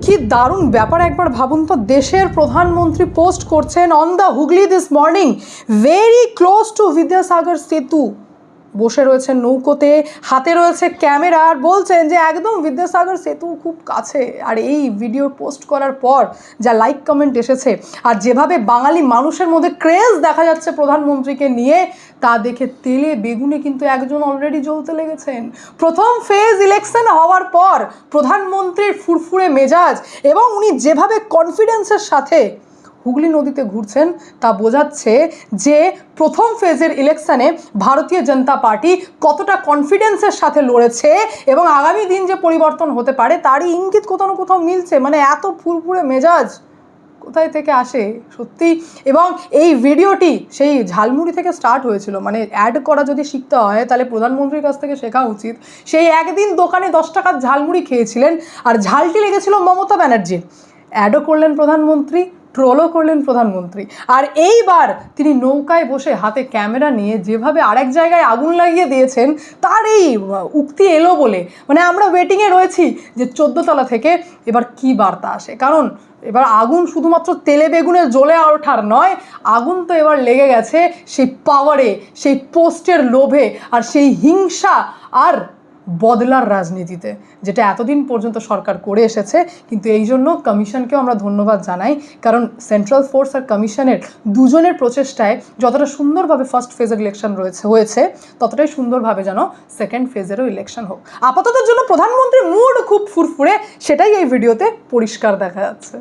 কি দারুণ ব্যাপার, একবার ভাবুন তো। দেশের প্রধানমন্ত্রী পোস্ট করছেন on the Hooghly this morning, very close two Vidyasagar সেতু, বসে রয়েছেন নৌকোতে, হাতে রয়েছে ক্যামেরা, আর বলছেন যে একদম বিদ্যাসাগর সেতু খুব কাছে। আর এই ভিডিও পোস্ট করার পর যা লাইক কমেন্ট এসেছে, আর যেভাবে বাঙালি মানুষের মধ্যে ক্রেজ দেখা যাচ্ছে প্রধানমন্ত্রীকে নিয়ে, তা দেখে তেলে বেগুনে কিন্তু একজন অলরেডি জ্বলতে লেগেছেন। প্রথম ফেজ ইলেকশন হওয়ার পর প্রধানমন্ত্রীর ফুরফুরে মেজাজ এবং উনি যেভাবে কনফিডেন্সের সাথে হুগলি নদীতে ঘুরছেন, তা বোঝাচ্ছে যে প্রথম ফেজের ইলেকশনে ভারতীয় জনতা পার্টি কতটা কনফিডেন্সের সাথে লড়েছে এবং আগামী দিন যে পরিবর্তন হতে পারে তারই ইঙ্গিত কোথাও না কোথাও মিলছে। মানে এত ফুরফুরে মেজাজ কোথায় থেকে আসে সত্যি। এবং এই ভিডিওটি সেই ঝালমুড়ি থেকে স্টার্ট হয়েছিল। মানে অ্যাড করা যদি শিখতে হয় তাহলে প্রধানমন্ত্রীর কাছ থেকে শেখা উচিত। সেই একদিন দোকানে 10 টাকার ঝালমুড়ি খেয়েছিলেন, আর ঝালটি লেগেছিল মমতা ব্যানার্জির। অ্যাডও করলেন প্রধানমন্ত্রী, ট্রোলও করলেন প্রধানমন্ত্রী, আর এইবার তিনি নৌকায় বসে হাতে ক্যামেরা নিয়ে যেভাবে আরেক জায়গায় আগুন লাগিয়ে দিয়েছেন, তার এই উক্তি এলো বলে মানে আমরা ওয়েটিংয়ে রয়েছি যে 14 তলা থেকে এবার কি বার্তা আসে। কারণ এবার আগুন শুধুমাত্র তেলে বেগুনে জ্বলে ওঠার নয়, আগুন তো এবার লেগে গেছে সেই পাওয়ারে, সেই পোস্টের লোভে, আর সেই হিংসা আর বদলার রাজনীতিতে, যেটা এতদিন পর্যন্ত সরকার করে এসেছে। কিন্তু এই জন্য কমিশনকেও আমরা ধন্যবাদ জানাই, কারণ সেন্ট্রাল ফোর্স আর কমিশনের দুজনের প্রচেষ্টায় যতটা সুন্দরভাবে ফার্স্ট ফেজের ইলেকশন হয়েছে ততটাই সুন্দরভাবে যেন সেকেন্ড ফেজেরও ইলেকশন হোক। আপাতত জন্য প্রধানমন্ত্রীর মুড খুব ফুরফুরে, সেটাই এই ভিডিওতে পরিষ্কার দেখা যাচ্ছে।